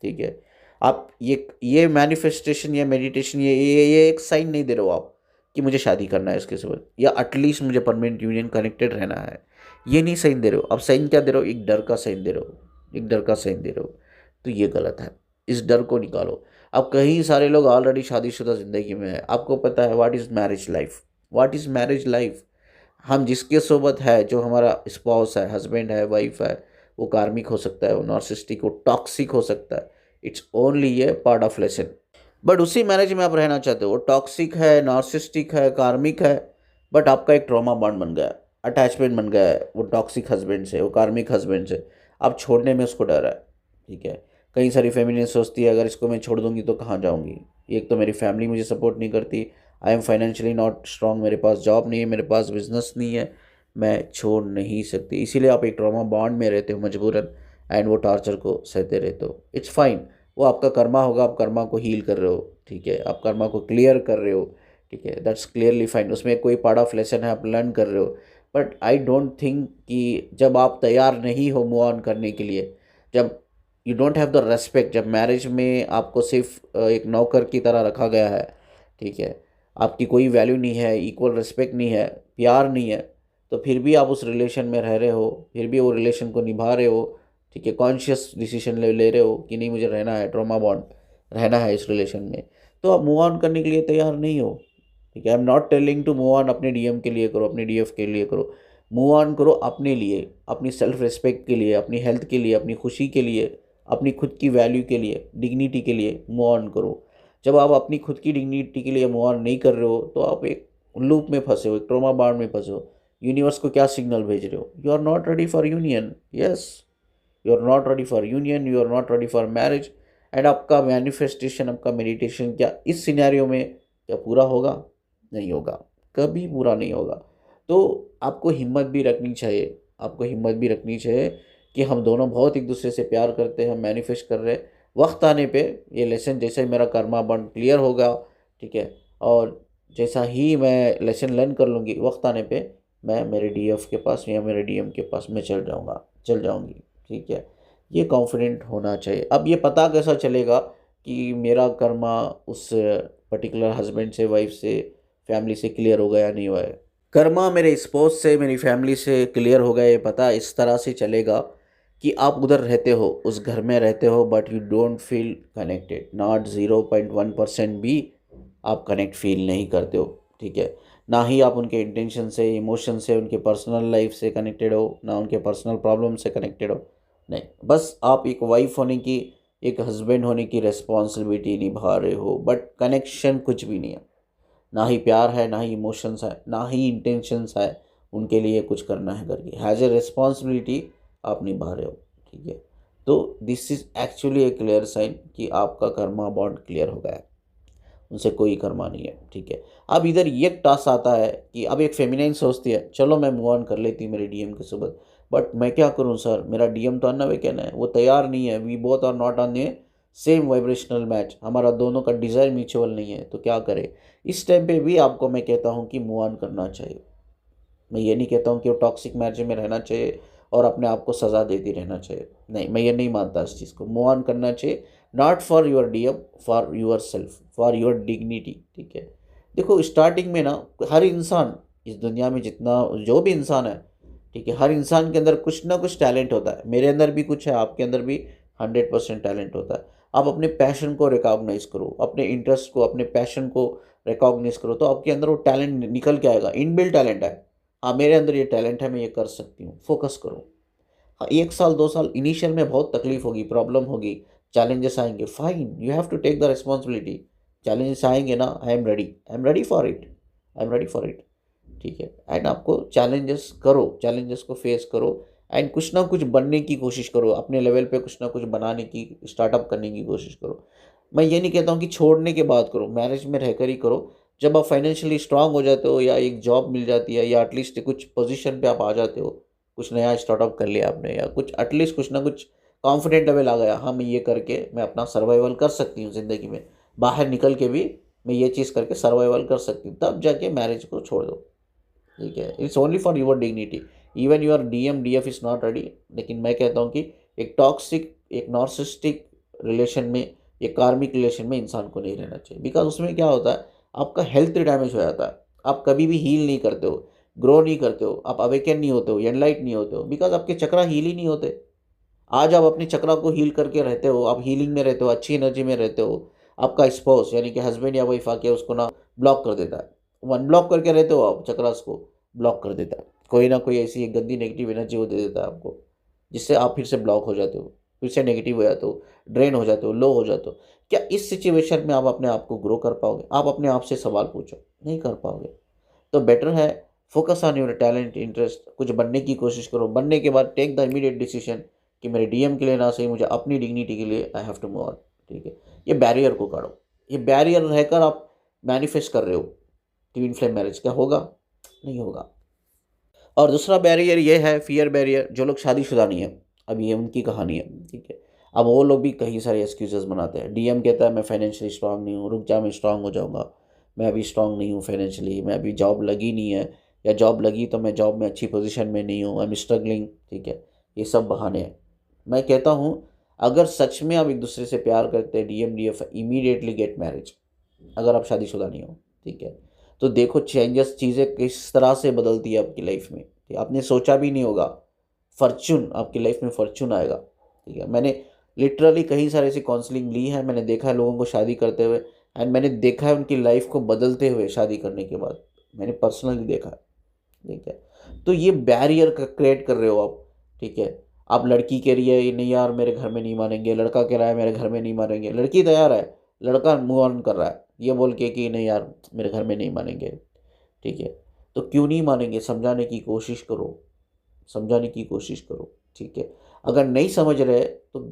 ठीक है। आप ये मैनिफेस्टेशन या मेडिटेशन, ये एक साइन नहीं दे रहे हो आप कि मुझे शादी करना है इसके साथ, या एटलीस्ट मुझे परमानेंट यूनियन कनेक्टेड रहना है, ये नहीं साइन दे रहे हो आप। साइन क्या दे रहे हो, एक डर का साइन दे रहे हो, एक डर का साइन दे रहे हो, तो ये गलत है। इस डर को निकालो। अब कहीं सारे लोग ऑलरेडी शादीशुदा ज़िंदगी में है, आपको पता है what is marriage life, what is marriage life. हम जिसके सोबत है, जो हमारा स्पाउस है, हस्बैंड है, वाइफ है, वो कार्मिक हो सकता है, वो नार्सिस्टिक, वो टॉक्सिक हो सकता है, इट्स ओनली ये पार्ट ऑफ लेसन। बट उसी मैरिज में आप रहना चाहते हो, वो टॉक्सिक है, नार्सिस्टिक है, कार्मिक है, बट आपका एक ट्रॉमा बॉन्ड बन गया है, अटैचमेंट बन गया है वो टॉक्सिक हस्बैंड से, वो कार्मिक हस्बैंड से, आप छोड़ने में उसको डर है, ठीक है। कई सारी फैमिली सोचती है अगर इसको मैं छोड़ दूंगी तो कहाँ जाऊंगी, एक तो मेरी फैमिली मुझे सपोर्ट नहीं करती, I am financially not strong, मेरे पास जॉब नहीं है, मेरे पास बिजनेस नहीं है, मैं छोड़ नहीं सकती, इसीलिए आप एक ट्रॉमा बॉन्ड में रहते हो मजबूरन, एंड वो टॉर्चर को सहते रहते हो। इट्स फाइन, वो आपका कर्मा होगा, आप कर्मा को हील कर रहे हो, ठीक है, आप कर्मा को क्लियर कर रहे हो, ठीक है, दैट्स क्लियरली फाइन, उसमें कोई पार्ट ऑफ लेसन है, आप लर्न कर रहे हो। बट आई डोंट थिंक कि जब आप तैयार नहीं हो मूव ऑन करने के लिए, जब you don't have the respect, जब मैरिज में आपको सिर्फ एक नौकर की तरह रखा गया है, ठीक है, आपकी कोई वैल्यू नहीं है, इक्वल रिस्पेक्ट नहीं है, प्यार नहीं है, तो फिर भी आप उस रिलेशन में रह रहे हो, फिर भी वो रिलेशन को निभा रहे हो, ठीक है, कॉन्शियस डिसीजन ले रहे हो कि नहीं मुझे रहना है, ट्रॉमा बॉन्ड रहना है इस रिलेशन में, तो आप मूव ऑन करने के लिए तैयार नहीं हो, ठीक है। I am not telling to move on अपने डीएम के लिए करो, अपने डीएफ के लिए करो, मूव ऑन करो अपने लिए, अपनी सेल्फ रिस्पेक्ट के लिए, अपनी हेल्थ के लिए, अपनी खुशी के लिए, अपनी खुद की वैल्यू के लिए, डिग्निटी के लिए मूव ऑन करो। जब आप अपनी खुद की डिग्निटी के लिए मूव ऑन नहीं कर रहे हो, तो आप एक लूप में फंसे हो, एक ट्रॉमा बाउंड में फंसे हो। यूनिवर्स को क्या सिग्नल भेज रहे हो, you are not ready for union, yes, you are not ready for union, you are not ready for marriage. And आपका मैनिफेस्टेशन, आपका मेडिटेशन क्या इस सिनेरियो में क्या पूरा होगा? नहीं होगा, कभी पूरा नहीं होगा। तो आपको हिम्मत भी रखनी चाहिए, आपको हिम्मत भी रखनी चाहिए कि हम दोनों बहुत एक दूसरे से प्यार करते हैं, हम मैनिफेस्ट कर रहे हैं, वक्त आने पे ये लेसन, जैसे मेरा कर्मा बॉन्ड क्लियर होगा, ठीक है, और जैसा ही मैं लेसन लर्न कर लूँगी, वक्त आने पे मैं मेरे डीएफ के पास या मेरे डीएम के पास मैं चल जाऊँगा, चल जाऊँगी, ठीक है। ये कॉन्फिडेंट होना चाहिए। अब ये पता कैसा चलेगा कि मेरा कर्मा उस पर्टिकुलर हस्बैंड से, वाइफ से, फैमिली से क्लियर हो गया नहीं हुआ है। कर्मा मेरे स्पोर्स से, मेरी फैमिली से क्लियर हो गए, पता इस तरह से चलेगा कि आप उधर रहते हो, उस घर में रहते हो, but you don't feel connected, not 0.1% भी आप कनेक्ट फील नहीं करते हो, ठीक है। ना ही आप उनके इंटेंशन से, इमोशन से, उनके पर्सनल लाइफ से कनेक्टेड हो, ना उनके पर्सनल प्रॉब्लम से कनेक्टेड हो, नहीं, बस आप एक वाइफ होने की, एक हस्बैंड होने की रिस्पॉन्सिबिलिटी निभा रहे हो, बट कनेक्शन कुछ भी नहीं है। ना ही प्यार है, ना ही इमोशंस है, ना ही इंटेंशंस है उनके लिए कुछ करना है करके, हैज़ ए रिस्पॉन्सिबिलिटी आप निभा रहे हो, ठीक है। तो this is actually a clear sign कि आपका कर्मा बॉन्ड क्लियर हो गया है, उनसे कोई कर्मा नहीं है, ठीक है। अब इधर ये टास्क आता है कि अब एक फेमिनाइन सोचती है, चलो मैं मूव ऑन कर लेती हूँ मेरे डीएम के सुबह, बट मैं क्या करूँ सर, मेरा डीएम तो अनअवेकन है, वो तैयार नहीं है, we both are not on a same vibrational match, हमारा दोनों का डिज़ायर म्यूचुअल नहीं है, तो क्या करें। इस टाइम पे भी आपको मैं कहता हूँ कि मूव ऑन करना चाहिए। मैं ये नहीं कहता हूँ कि वो टॉक्सिक मैरिज में रहना चाहिए और अपने आप को सज़ा देती रहना चाहिए, नहीं, मैं ये नहीं मानता इस चीज़ को। मूव ऑन करना चाहिए, not for your DM, for your self, for your dignity, ठीक है। देखो स्टार्टिंग में ना, हर इंसान इस दुनिया में, जितना जो भी इंसान है, ठीक है, हर इंसान के अंदर कुछ ना कुछ टैलेंट होता है, मेरे अंदर भी कुछ है, आपके अंदर भी 100% टैलेंट होता है। आप अपने पैशन को रिकॉग्नाइज करो, अपने इंटरेस्ट को, अपने पैशन को रिकॉग्नाइज करो, तो आपके अंदर वो टैलेंट निकल के आएगा, इनबिल्ट टैलेंट है। हाँ, मेरे अंदर ये टैलेंट है, मैं ये कर सकती हूँ, फोकस करो। हाँ, 1 साल 2 साल इनिशियल में बहुत तकलीफ होगी, प्रॉब्लम होगी, चैलेंजेस आएंगे, fine, you have to take the responsibility. Challenges आएंगे ना, I am ready for it, I am ready for it, ठीक है। एंड आपको चैलेंजेस करो, चैलेंजेस को फेस करो, एंड कुछ ना कुछ बनने की कोशिश करो, अपने लेवल पे कुछ ना कुछ बनाने की, स्टार्टअप करने की कोशिश करो। मैं ये नहीं कहता हूँ कि छोड़ने के बाद करो, मैरिज में रहकर ही करो। जब आप फाइनेंशियली स्ट्रांग हो जाते हो, या एक जॉब मिल जाती है, या एटलीस्ट कुछ पोजीशन पे आप आ जाते हो, कुछ नया स्टार्टअप कर लिया आपने, या कुछ एटलीस्ट कुछ ना कुछ कॉन्फिडेंट लेवल आ गया, हाँ मैं ये करके मैं अपना सर्वाइवल कर सकती हूँ ज़िंदगी में, बाहर निकल के भी मैं ये चीज़ करके सर्वाइवल कर सकती हूँ, तब जाके मैरिज को छोड़ दो, ठीक है। It's only for your dignity, even your DM DF is not ready. लेकिन मैं कहता हूँ कि एक टॉक्सिक, एक नार्सिसिस्टिक रिलेशन में, एक कार्मिक रिलेशन में इंसान को नहीं रहना चाहिए, बिकॉज उसमें क्या होता है, आपका हेल्थ डैमेज हो जाता है, आप कभी भी हील नहीं करते हो, ग्रो नहीं करते हो, आप अवेकन नहीं होते हो, एनलाइट नहीं होते हो, बिकॉज आपके चक्रा हील ही नहीं होते। आज आप अपने चक्रा को हील करके रहते हो, आप हीलिंग में रहते हो, अच्छी एनर्जी में रहते हो, आपका स्पाउस यानी कि हस्बैंड या वाइफ आके उसको ना ब्लॉक कर देता है, वन ब्लॉक करके रहते हो आप, चक्रास को ब्लॉक कर देता है, कोई ना कोई ऐसी एक गंदी नेगेटिव एनर्जी वो दे देता है आपको, जिससे आप फिर से ब्लॉक हो जाते हो, फिर से नेगेटिव हो जाते हो, ड्रेन हो जाते हो, लो हो जाते हो। क्या इस सिचुएशन में आप अपने आप को ग्रो कर पाओगे? आप अपने आप से सवाल पूछो, नहीं कर पाओगे। तो बेटर है focus on your talent, interest, कुछ बनने की कोशिश करो, बनने के बाद टेक द इमीडिएट डिसीजन कि मेरे डीएम के लिए ना सही, मुझे अपनी डिग्निटी के लिए I have to move on, ठीक है। ये बैरियर को काढ़ो, ये बैरियर रहकर आप मैनिफेस्ट कर रहे हो ट्विन फ्लेम मैरिज, क्या होगा? नहीं होगा। और दूसरा बैरियर ये है, फियर बैरियर, जो लोग शादीशुदा नहीं है, अब ये उनकी कहानी है, ठीक है। अब वो लोग भी कई सारे एक्सक्यूजेस बनाते हैं, डीएम कहता है मैं फाइनेंशियली स्ट्रांग नहीं हूँ, रुक जा मैं स्ट्रांग हो जाऊँगा, मैं अभी स्ट्रांग नहीं हूँ फाइनेंशियली, मैं अभी जॉब लगी नहीं है, या जॉब लगी तो मैं जॉब में अच्छी पोजीशन में नहीं हूँ, आई एम स्ट्रगलिंग, ठीक है। ये सब बहाने हैं। मैं कहता हूँ अगर सच में आप एक दूसरे से प्यार करते हैं, DM DF, immediately gate marriage, अगर आप शादीशुदा नहीं हो, ठीक है। तो देखो चेंजेस, चीज़ें किस तरह से बदलती है आपकी लाइफ में, ठीक है? आपने सोचा भी नहीं होगा, फॉर्च्यून, आपकी लाइफ में फॉर्च्यून आएगा, ठीक है। मैंने लिटरली कई सारे ऐसी काउंसलिंग ली है, मैंने देखा है लोगों को शादी करते हुए, एंड मैंने देखा है उनकी लाइफ को बदलते हुए शादी करने के बाद, मैंने पर्सनली देखा है, ठीक है। तो ये बैरियर का क्रिएट कर रहे हो आप, ठीक है। आप लड़की कह रही है नहीं यार मेरे घर में नहीं मानेंगे, लड़का कह रहा है मेरे घर में नहीं मानेंगे, लड़की तैयार है, लड़का मूव ऑन कर रहा है ये बोल के कि नहीं यार मेरे घर में नहीं मानेंगे, ठीक है। तो क्यों नहीं मानेंगे, समझाने की कोशिश करो, समझाने की कोशिश करो, ठीक है। अगर नहीं समझ रहे तो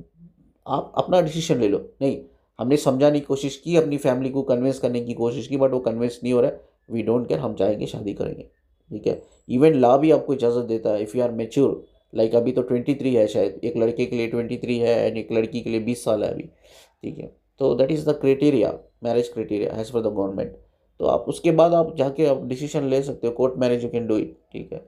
आप अपना डिसीजन ले लो, नहीं हमने समझाने की कोशिश की, अपनी फैमिली को कन्विंस करने की कोशिश की, बट वो कन्विंस नहीं हो रहा है, वी डोंट केयर, हम चाहेंगे शादी करेंगे, ठीक है। इवन लॉ भी आपको इजाज़त देता है, if you are mature, like अभी तो 23 है शायद, एक लड़के के लिए 23 है एंड एक लड़की के लिए 20 साल है अभी, ठीक है। तो that is the criteria, marriage criteria as per the government. तो आप उसके बाद आप जाके आप डिसीजन ले सकते हो, court marriage you can do it, ठीक है।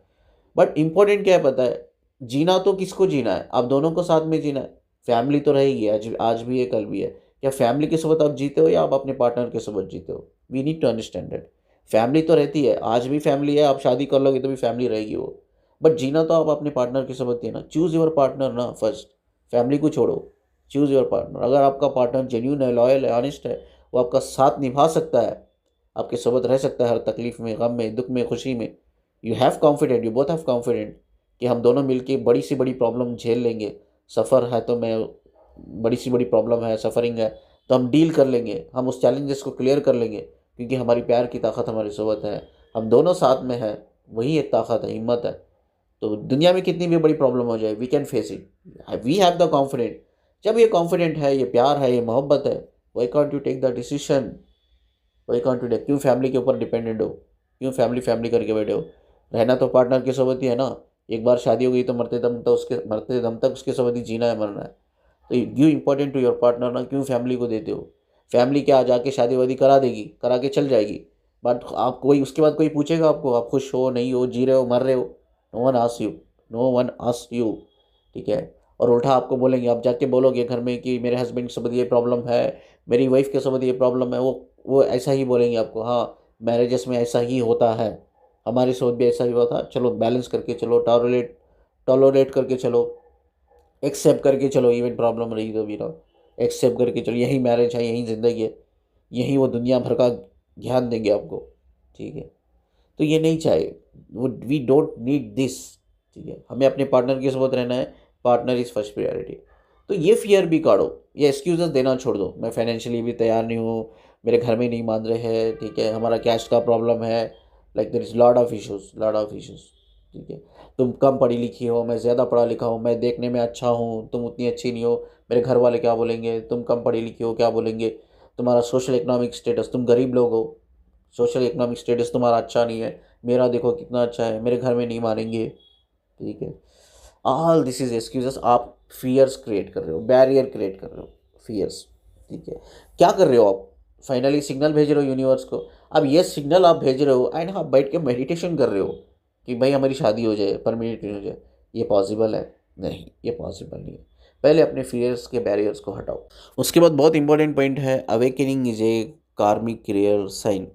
बट इम्पोर्टेंट क्या है पता है, जीना तो किसको जीना है, आप दोनों को साथ में जीना है, फैमिली तो रहेगी, आज आज भी है कल भी है, क्या फैमिली के साथ आप जीते हो या आप अपने पार्टनर के साथ जीते हो? We need to understand that. Family तो रहती है, आज भी फैमिली है, आप शादी कर लोगे तो भी फैमिली रहेगी वो, बट जीना तो आप अपने पार्टनर के साथ ही है ना। चूज़ योर पार्टनर ना फर्स्ट, फैमिली को छोड़ो, चूज़ योर पार्टनर। अगर आपका पार्टनर जेन्यून है, लॉयल है, ऑनेस्ट है, वो आपका साथ निभा सकता है, आपके साथ रह सकता है हर तकलीफ में, गम में, दुख में, खुशी में, you have confident, you both have confident कि हम दोनों मिलके बड़ी से बड़ी प्रॉब्लम झेल लेंगे। सफ़र है तो मैं, बड़ी से बड़ी प्रॉब्लम है, सफ़रिंग है तो हम डील कर लेंगे, हम उस चैलेंजेस को क्लियर कर लेंगे, क्योंकि हमारी प्यार की ताकत हमारी सोबत है, हम दोनों साथ में हैं, वही एक ताकत है, हिम्मत है। तो दुनिया में कितनी भी बड़ी प्रॉब्लम हो जाए, we can face it, we have the confident. जब ये कॉन्फिडेंट है, ये प्यार है, ये मोहब्बत है, why can't you take the decision? Why can't you take? क्यों फैमिली के ऊपर डिपेंडेंट हो? क्यों फैमिली फैमिली करके बैठे हो? रहना तो पार्टनर के साथ ही है ना। एक बार शादी हो गई तो मरते दम तक उसके साथ ही जीना है, मरना है। तो you important to your partner ना, क्यों फैमिली को देते हो? फैमिली क्या जाके शादी वादी करा देगी, करा के चल जाएगी, बट आप कोई उसके बाद कोई पूछेगा आपको आप खुश हो नहीं हो, जी रहे हो, मर रहे हो? No one ask you, no one ask you. ठीक है। और उल्टा आपको बोलेंगे, आप जाके बोलोगे घर में कि मेरे हस्बैंड के साथ ये प्रॉब्लम है, मेरी वाइफ के साथ ये प्रॉब्लम है, वो ऐसा ही बोलेंगे आपको, हाँ मैरिजेस में ऐसा ही होता है, हमारे साथ भी ऐसा ही हुआ था, चलो बैलेंस करके चलो, टॉलरेट करके चलो, एक्सेप्ट करके चलो, इवन प्रॉब्लम रही तो भी ना, एक्सेप्ट करके चलो, यही मैरिज है, यही ज़िंदगी है, यही वो दुनिया भर का ध्यान देंगे आपको। ठीक है। तो ये नहीं चाहिए, वो वी डोंट नीड दिस। ठीक है, हमें अपने पार्टनर के साथ रहना है, पार्टनर इज़ फर्स्ट प्रायोरिटी। तो ये फियर भी काढ़ो, ये एक्सक्यूज़ेस देना छोड़ दो, मैं फाइनेंशियली भी तैयार नहीं हूँ, मेरे घर में नहीं मान रहे हैं, ठीक है, हमारा कैश का प्रॉब्लम है, like there is lot of issues, lot of issues. ठीक है। तुम कम पढ़ी लिखी हो, मैं ज़्यादा पढ़ा लिखा हूँ, मैं देखने में अच्छा हूँ, तुम उतनी अच्छी नहीं हो, मेरे घर वाले क्या बोलेंगे, तुम कम पढ़ी लिखी हो क्या बोलेंगे, तुम्हारा सोशल इकोनॉमिक स्टेटस, तुम गरीब लोग हो, सोशल इकोनॉमिक स्टेटस तुम्हारा अच्छा नहीं है, मेरा देखो कितना अच्छा है, मेरे घर में नहीं मानेंगे। ठीक है। All this is excuses. आप फियर्स क्रिएट कर रहे हो, बैरियर क्रिएट कर रहे हो, फियर्स। ठीक है। क्या कर रहे हो आप? फाइनली सिग्नल भेज रहे हो यूनिवर्स को। अब ये सिग्नल आप भेज रहे हो एंड आप बैठ के मेडिटेशन कर रहे हो कि भाई हमारी शादी हो जाए, परमानेंट हो जाए। ये पॉसिबल है? नहीं, ये पॉसिबल नहीं है। पहले अपने फियर्स के बैरियर्स को हटाओ। उसके बाद बहुत इंपॉर्टेंट पॉइंट है, अवेकनिंग इज ए कार्मिक क्लियर साइन।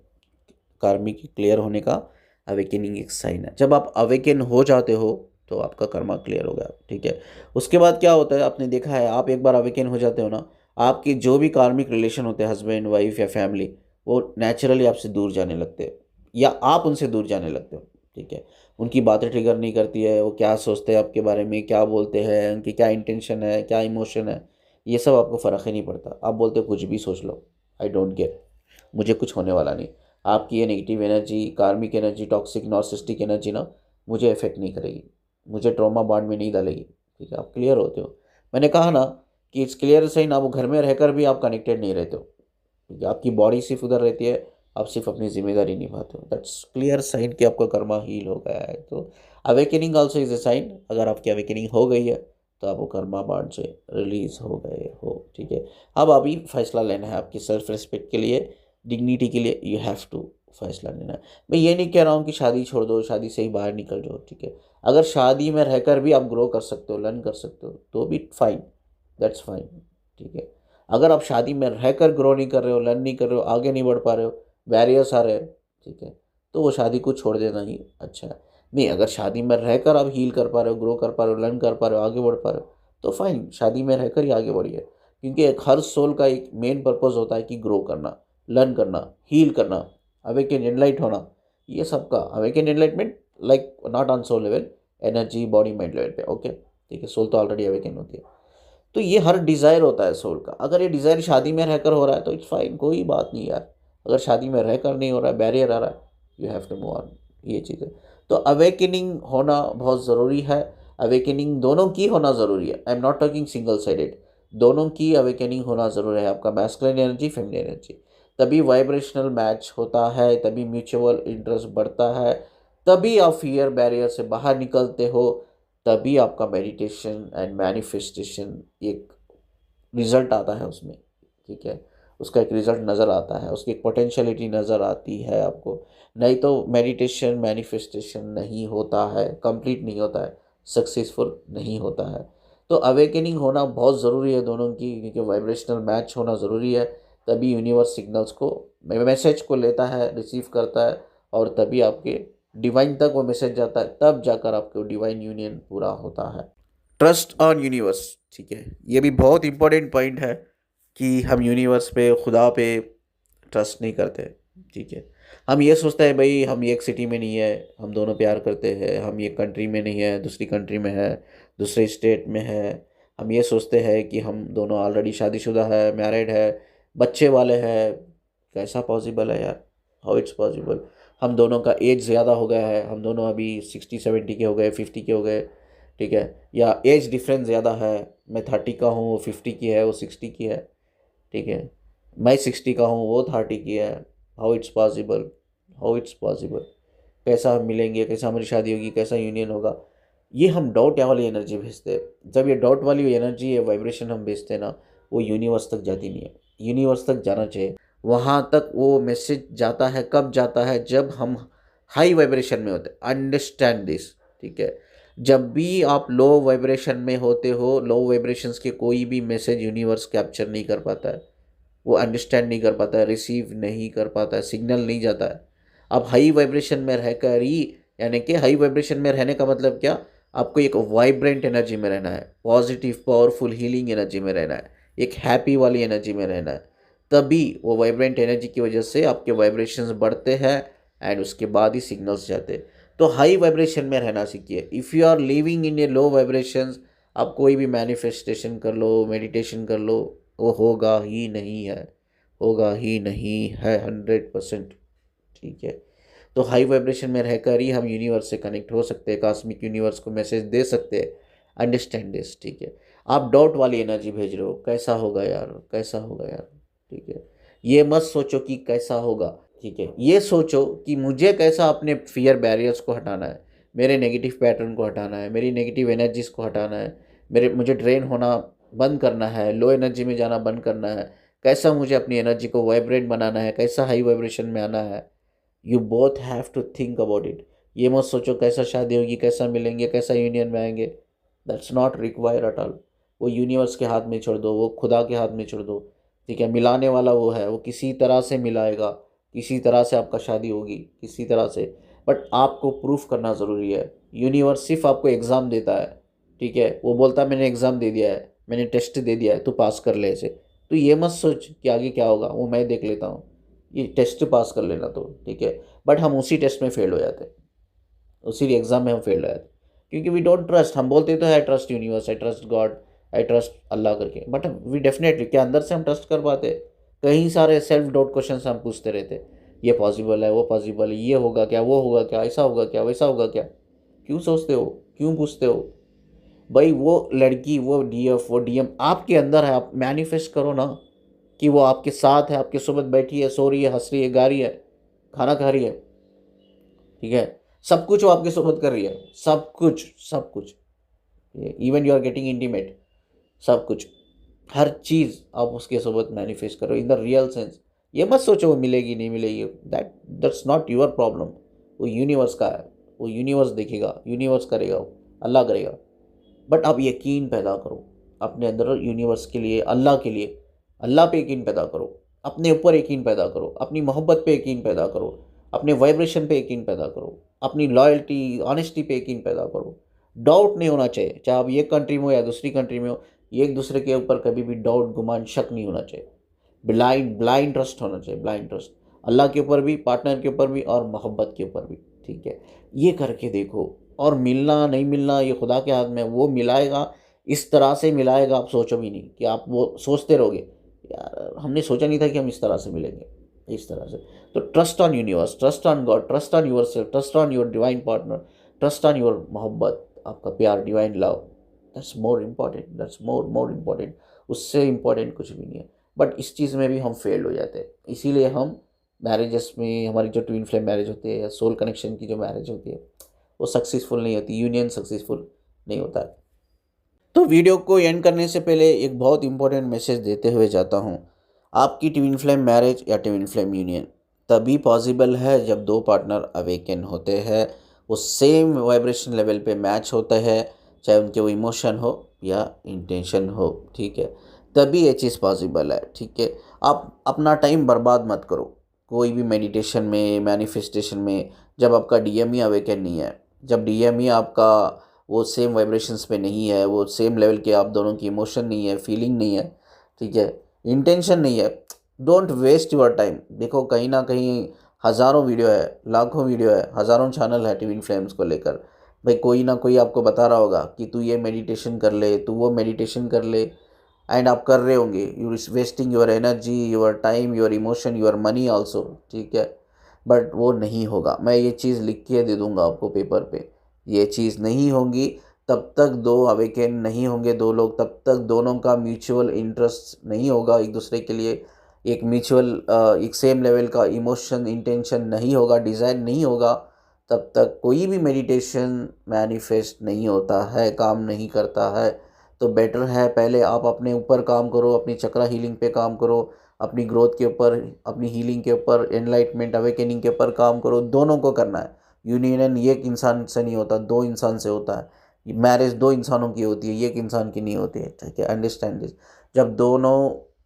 कार्मिक क्लियर होने का अवेकनिंग एक साइन है। जब आप अवेकन हो जाते हो तो आपका कर्मा क्लियर हो गया। ठीक है। उसके बाद क्या होता है, आपने देखा है, आप एक बार अवेकन हो जाते हो ना, आपके जो भी कार्मिक रिलेशन होते हैं, हस्बैंड वाइफ या फैमिली, वो नेचुरली आपसे दूर जाने लगते हैं या आप उनसे दूर जाने लगते हो। ठीक है। उनकी बातें ट्रिगर नहीं करती है, वो क्या सोचते हैं आपके बारे में, क्या बोलते हैं, उनकी क्या इंटेंशन है, क्या इमोशन है, ये सब आपको फ़र्क ही नहीं पड़ता। आप बोलते हो कुछ भी सोच लो, आई डोंट केयर, मुझे कुछ होने वाला नहीं। आपकी ये नेगेटिव एनर्जी, कार्मिक एनर्जी, टॉक्सिक नार्सिसिस्टिक एनर्जी ना मुझे इफेक्ट नहीं करेगी, मुझे ट्रॉमा बांड में नहीं डालेगी। ठीक है। आप क्लियर होते हो। मैंने कहा ना कि इट्स क्लियर सही ना, वो घर में रहकर भी आप कनेक्टेड नहीं रहते हो। ठीक है। आपकी बॉडी सिर्फ उधर रहती है, आप सिर्फ अपनी जिम्मेदारी निभाते हो। दैट्स क्लियर साइन कि आपका कर्मा हील हो गया है। तो awakening also is a sign. अगर आपकी अवेकनिंग हो गई है तो आप वो कर्मा बांड से रिलीज हो गए हो। ठीक है। अब अभी फैसला लेना है आपकी सेल्फ रिस्पेक्ट के लिए, डिग्निटी के लिए, यू हैव टू फैसला लेना है। मैं ये नहीं कह रहा हूँ कि शादी छोड़ दो, शादी से ही बाहर निकल जाओ। ठीक है। अगर शादी में रहकर भी आप ग्रो कर सकते हो, लर्न कर सकते हो तो भी फाइन, दैट्स फाइन। ठीक है। अगर आप शादी में रहकर ग्रो नहीं कर रहे हो, लर्न नहीं कर रहे हो, आगे नहीं बढ़ पा रहे हो, बैरियर्स आ रहे हैं, ठीक है, तो वो शादी को छोड़ देना ही अच्छा है। नहीं, अगर शादी में रहकर आप हील कर पा रहे हो, ग्रो कर पा रहे हो, लर्न कर पा रहे हो, आगे बढ़ पा रहे हो, तो फाइन, शादी में रहकर ही आगे बढ़िए। क्योंकि एक हर सोल का एक मेन पर्पज़ होता है कि ग्रो करना, लर्न करना, हील करना, अवेकन एनलाइट होना। ये सबका awaken enlightenment like not on soul level, energy body mind level पे। ओके। ठीक है। सोल तो ऑलरेडी अवेकन होती है। तो ये हर डिज़ायर होता है सोल का। अगर ये डिज़ायर शादी में रहकर हो रहा है तो इट्स फाइन, कोई बात नहीं यार। अगर शादी में रहकर नहीं हो रहा है, बैरियर आ रहा है, you have to move on. ये चीज़ है। तो अवेकनिंग होना बहुत ज़रूरी है। अवेकनिंग दोनों की होना ज़रूरी है। I am not talking single sided, दोनों की अवेकनिंग होना ज़रूरी है। आपका मैस्कुलिन एनर्जी, फेमिनिन एनर्जी, तभी वाइब्रेशनल मैच होता है, तभी म्यूचुअल इंटरेस्ट बढ़ता है, तभी आप फियर बैरियर से बाहर निकलते हो, तभी आपका मेडिटेशन एंड मैनिफेस्टेशन एक रिज़ल्ट आता है उसमें। ठीक है। उसका एक रिज़ल्ट नज़र आता है, उसकी एक पोटेंशियलिटी नज़र आती है आपको। नहीं तो मेडिटेशन मैनिफेस्टेशन नहीं होता है, कंप्लीट नहीं होता है, सक्सेसफुल नहीं होता है। तो अवेकनिंग होना बहुत ज़रूरी है दोनों की, क्योंकि वाइब्रेशनल मैच होना ज़रूरी है। तभी यूनिवर्स सिग्नल्स को, मैसेज को लेता है, रिसीव करता है, और तभी आपके डिवाइन तक वो मैसेज जाता है, तब जाकर आपको डिवाइन यूनियन पूरा होता है। ट्रस्ट ऑन यूनिवर्स, ठीक है, ये भी बहुत इंपॉर्टेंट पॉइंट है कि हम यूनिवर्स पे, खुदा पे ट्रस्ट नहीं करते, ठीक है। हम ये सोचते हैं भाई हम एक सिटी में नहीं है, हम दोनों प्यार करते हैं, हम एक कंट्री में नहीं है, दूसरी कंट्री में है, दूसरे स्टेट में है। हम ये सोचते हैं कि हम दोनों ऑलरेडी शादीशुदा है, मैरिड है, बच्चे वाले हैं। कैसा पॉसिबल है यार? How it's possible? हम दोनों का एज ज़्यादा हो गया है, हम दोनों अभी 60-70 के हो गए, 50 के हो गए, ठीक है। या एज डिफरेंस ज़्यादा है, मैं 30 का हूँ, वो 50 की है, वो 60 की है, ठीक है। मैं 60 का हूँ, वो 30 की है। How it's possible? How it's possible? कैसा हम मिलेंगे, कैसा हमारी शादी होगी, कैसा यूनियन होगा? ये हम डाउट वाली एनर्जी भेजते हैं। जब ये डाउट वाली एनर्जी है, वाइब्रेशन हम भेजते हैं ना, वो यूनिवर्स तक जाती नहीं है। यूनिवर्स तक जाना चाहिए, वहाँ तक वो मैसेज जाता है। कब जाता है? जब हम हाई वाइब्रेशन में होते हैं। अंडरस्टैंड दिस, ठीक है। जब भी आप लो वाइब्रेशन में होते हो, लो वाइब्रेशंस के कोई भी मैसेज यूनिवर्स कैप्चर नहीं कर पाता है, वो अंडरस्टैंड नहीं कर पाता है, रिसीव नहीं कर पाता है, सिग्नल नहीं जाता है। आप हाई वाइब्रेशन में रहकर ही, यानी कि हाई वाइब्रेशन में रहने का मतलब क्या? आपको एक वाइब्रेंट एनर्जी में रहना है, पॉजिटिव पावरफुल हीलिंग एनर्जी में रहना है, एक हैप्पी वाली एनर्जी में रहना है। तभी वो वाइब्रेंट एनर्जी की वजह से आपके वाइब्रेशंस बढ़ते हैं, एंड उसके बाद ही सिग्नल्स जाते हैं। तो हाई वाइब्रेशन में रहना सीखिए। If you are living in a low vibrations, आप कोई भी मैनिफेस्टेशन कर लो, मेडिटेशन कर लो, वो होगा ही नहीं है, होगा ही नहीं है 100%, ठीक है। तो हाई वाइब्रेशन में रहकर ही हम यूनिवर्स से कनेक्ट हो सकते हैं, कॉस्मिक यूनिवर्स को मैसेज दे सकते हैं। अंडरस्टैंड दिस, ठीक है। आप डाउट वाली एनर्जी भेज रहे हो, कैसा होगा यार, कैसा होगा यार, ठीक है। ये मत सोचो कि कैसा होगा, ठीक है। ये सोचो कि मुझे कैसा अपने फियर बैरियर्स को हटाना है, मेरे नेगेटिव पैटर्न को हटाना है, मेरी नेगेटिव एनर्जीज को हटाना है, मुझे ड्रेन होना बंद करना है, लो एनर्जी में जाना बंद करना है। कैसा मुझे अपनी एनर्जी को वाइब्रेट बनाना है, कैसा हाई वाइब्रेशन में आना है। You both have to think about it. ये मत सोचो कैसा शादी होगी, कैसा मिलेंगे, कैसा यूनियन में आएंगे। That's not require at all. वो यूनिवर्स के हाथ में छोड़ दो, वो खुदा के हाथ में छोड़ दो, ठीक है। मिलाने वाला वो है, वो किसी तरह से मिलाएगा, किसी तरह से आपका शादी होगी, किसी तरह से। बट आपको प्रूफ करना ज़रूरी है। यूनिवर्स सिर्फ आपको एग्ज़ाम देता है, ठीक है। वो बोलता है मैंने एग्ज़ाम दे दिया है, मैंने टेस्ट दे दिया है, तू पास कर ले इसे। तो ये मत सोच कि आगे क्या होगा, वो मैं देख लेता हूँ, ये टेस्ट पास कर लेना तो, ठीक है। बट हम उसी टेस्ट में फेल हो जाते हैं, उसी एग्ज़ाम में हम फेल हो जाते हैं, क्योंकि वी डोंट ट्रस्ट। हम बोलते तो है trust universe, I trust God, I trust Allah करके, बट वी डेफिनेटली क्या अंदर से हम ट्रस्ट कर पाते? कई सारे सेल्फ डाउट क्वेश्चन हम पूछते रहते, ये पॉसिबल है, वो पॉसिबल है, ये होगा क्या, वो होगा क्या, ऐसा होगा क्या, वैसा होगा क्या। क्यों सोचते हो, क्यों पूछते हो भाई? वो लड़की, वो डीएफ, वो डीएम आपके अंदर है, आप मैनिफेस्ट करो ना कि वो आपके साथ है, आपके सोबत बैठी है, सो रही है, हंस रही है, गा रही है, खाना खा रही है, ठीक है। सब कुछ वो आपके सोबत कर रही है, सब कुछ, सब कुछ। Even you are getting intimate, सब कुछ, हर चीज़ आप उसके सोबत मैनिफेस्ट करो इन द रियल सेंस। ये मत सोचो वो मिलेगी नहीं मिलेगी, दैट्स नॉट योर प्रॉब्लम। वो यूनिवर्स का है, वो यूनिवर्स देखेगा, यूनिवर्स करेगा, वो अल्लाह करेगा। बट आप यकीन पैदा करो अपने अंदर, यूनिवर्स के लिए, अल्लाह के लिए। अल्लाह पे यकीन पैदा करो, अपने ऊपर यकीन पैदा करो, अपनी मोहब्बत पे यकीन पैदा करो, अपने वाइब्रेशन पे यकीन पैदा करो, अपनी लॉयल्टी, ऑनेस्टी पे यकीन पैदा करो। डाउट नहीं होना चाहिए, चाहे आप एक कंट्री में हो या दूसरी कंट्री में हो। एक दूसरे के ऊपर कभी भी डाउट, गुमान, शक नहीं होना चाहिए। ब्लाइंड ब्लाइंड ट्रस्ट होना चाहिए, ब्लाइंड ट्रस्ट, अल्लाह के ऊपर भी, पार्टनर के ऊपर भी, और मोहब्बत के ऊपर भी, ठीक है। ये करके देखो। और मिलना नहीं मिलना ये खुदा के हाथ में, वो मिलाएगा, इस तरह से मिलाएगा आप सोचो भी नहीं, कि आप वो सोचते रहोगे यार हमने सोचा नहीं था कि हम इस तरह से मिलेंगे, इस तरह से। तो trust on universe, trust on God, trust on your self, trust on your divine partner, trust on your मोहब्बत, आपका प्यार, divine love. That's more important, that's more important. उससे इम्पॉर्टेंट कुछ भी नहीं है। बट इस चीज़ में भी हम फेल हो जाते हैं। इसीलिए हम मैरिजेस में, हमारी जो ट्विन फ्लेम मैरिज होती है या सोल कनेक्शन की जो मैरिज होती है, वो सक्सेसफुल नहीं होती, यूनियन सक्सेसफुल नहीं होता है। तो वीडियो को एंड करने से पहले एक बहुत इंपॉर्टेंट मैसेज देते हुए जाता हूँ। आपकी ट्विन फ्लेम मैरिज या ट्विन फ्लेम यूनियन तभी पॉसिबल है जब दो पार्टनर अवेकन होते हैं, वो सेम वाइब्रेशन लेवल पे मैच होते हैं, चाहे उनके वो इमोशन हो, या इंटेंशन हो, ठीक है, तभी ये चीज़ पॉसिबल है, ठीक है। आप अपना टाइम बर्बाद मत करो कोई भी मेडिटेशन में, मैनिफेस्टेशन में, जब आपका डीएमई अवेकन नहीं है, जब डीएमई आपका वो सेम वाइब्रेशंस पे नहीं है, वो सेम लेवल के आप दोनों की इमोशन नहीं है, फीलिंग नहीं है, ठीक है, इंटेंशन नहीं है। Don't waste your time. देखो कहीं ना कहीं हज़ारों वीडियो है, लाखों वीडियो है, हज़ारों चैनल है ट्विन फ्लेम्स को लेकर। भाई कोई ना कोई आपको बता रहा होगा कि तू ये मेडिटेशन कर ले, तू वो मेडिटेशन कर ले, एंड आप कर रहे होंगे, you is wasting your energy, your time, your emotion, your money also, ठीक है। बट वो नहीं होगा। मैं ये चीज़ लिख के दे दूंगा आपको पेपर पे, ये चीज़ नहीं होगी। तब तक दो अवेकन नहीं होंगे दो लोग, तब तक दोनों का म्यूचुअल इंटरेस्ट नहीं होगा एक दूसरे के लिए, एक म्यूचुअल एक सेम लेवल का इमोशन इंटेंशन नहीं होगा, डिज़ाइन नहीं होगा, तब तक कोई भी मेडिटेशन मैनिफेस्ट नहीं होता है, काम नहीं करता है। तो बेटर है पहले आप अपने ऊपर काम करो, अपनी चक्रा हीलिंग पे काम करो, अपनी ग्रोथ के ऊपर, अपनी हीलिंग के ऊपर, एनलाइटमेंट अवेकनिंग के ऊपर काम करो। दोनों को करना है। यूनियन एक इंसान से नहीं होता, दो इंसान से होता है। मैरिज दो इंसानों की होती है, एक इंसान की नहीं होती है, ठीक है। Understand this. जब दोनों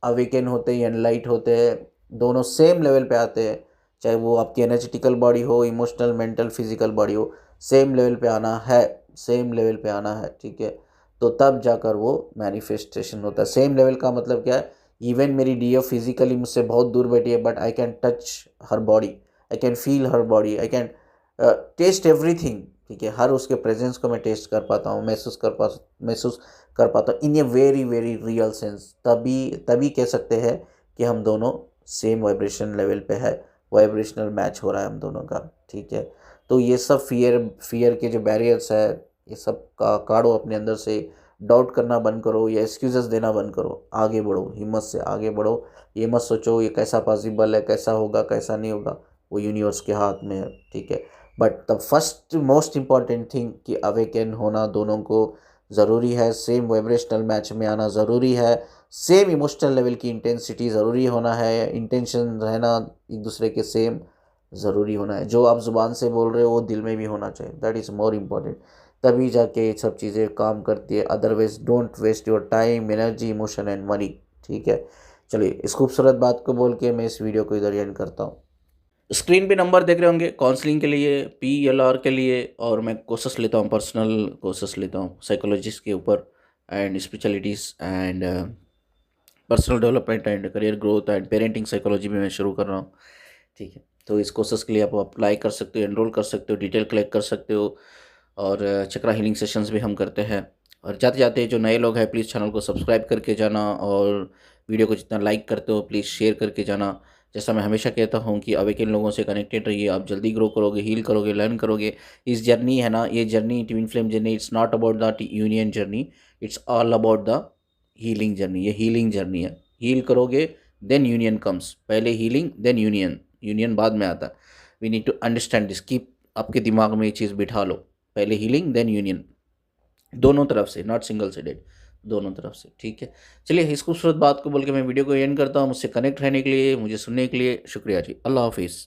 अवेकन होते हैं, एनलाइट होते हैं, दोनों सेम लेवल पे आते हैं, चाहे वो आपकी एनर्जेटिकल बॉडी हो, इमोशनल, मेंटल, फिजिकल बॉडी हो, सेम लेवल पे आना है, सेम लेवल पे आना है, ठीक है। तो तब जाकर वो मैनिफेस्टेशन होता है। सेम लेवल का मतलब क्या है? इवन मेरी डीएफ फिजिकली मुझसे बहुत दूर बैठी है, but I can touch her body, I can feel her body, I can taste everything, ठीक है। हर उसके प्रेजेंस को मैं टेस्ट कर पाता हूँ, महसूस कर पाता हूँ in a very very real sense. तभी तभी कह सकते हैं कि हम दोनों सेम वाइब्रेशन लेवल पे है, वाइब्रेशनल मैच हो रहा है हम दोनों का, ठीक है। तो ये सब फियर के जो बैरियर्स है, ये सब का काढ़ो अपने अंदर से। डाउट करना बंद करो या एक्सक्यूज़ेस देना बंद करो, आगे बढ़ो, हिम्मत से आगे बढ़ो। ये मत सोचो ये कैसा पॉसिबल है, कैसा होगा, कैसा नहीं होगा, वो यूनिवर्स के हाथ में है, ठीक है। But the first most important thing कि अवेकन होना दोनों को ज़रूरी है, सेम वाइब्रेशनल मैच में आना ज़रूरी है, सेम इमोशनल लेवल की इंटेंसिटी ज़रूरी होना है, इंटेंशन रहना एक दूसरे के सेम ज़रूरी होना है। जो आप ज़ुबान से बोल रहे हो वो दिल में भी होना चाहिए, दैट इज़ मोर इम्पॉर्टेंट। तभी जाके ये सब चीज़ें काम करती है। Otherwise don't waste your time, energy, emotion and money, ठीक है। चलिए इस खूबसूरत बात को बोल के मैं इस वीडियो को इधर एंड करता हूँ। स्क्रीन पे नंबर देख रहे होंगे काउंसलिंग के लिए, PLR के लिए, और मैं कोर्सेस लेता हूँ, पर्सनल कोर्सेस लेता हूँ साइकोलॉजिस्ट के ऊपर, and spiritualities and personal development and career growth and parenting psychology में मैं शुरू कर रहा हूँ, ठीक है। तो इस कोर्सेस के लिए आप अप्लाई कर सकते हो, एनरोल कर सकते हो, डिटेल कलेक्ट कर सकते हो, और चक्रा हीलिंग सेशंस भी हम करते हैं। और जाते जाते जो नए लोग हैं प्लीज़ चैनल को सब्सक्राइब करके जाना, और वीडियो को जितना लाइक करते हो प्लीज़ शेयर करके जाना। जैसा मैं हमेशा कहता हूँ कि अवेकन लोगों से कनेक्टेड रहिए, आप जल्दी ग्रो करोगे, हील करोगे, लर्न करोगे। इस जर्नी है ना, ये journey twin flame journey, it's not about the union journey, it's all about the healing journey. ये हीलिंग जर्नी है। हील करोगे देन यूनियन कम्स, पहले हीलिंग देन यूनियन, यूनियन बाद में आता है। We need to understand this, keep आपके दिमाग में ये चीज़ बिठा लो, पहले हीलिंग देन यूनियन, दोनों तरफ से, नॉट सिंगल साइडेड, दोनों तरफ से, ठीक है। चलिए इस खूबसूरत बात को बोल के मैं वीडियो को एंड करता हूँ। मुझसे कनेक्ट रहने के लिए, मुझे सुनने के लिए शुक्रिया जी। अल्लाह हाफिज़।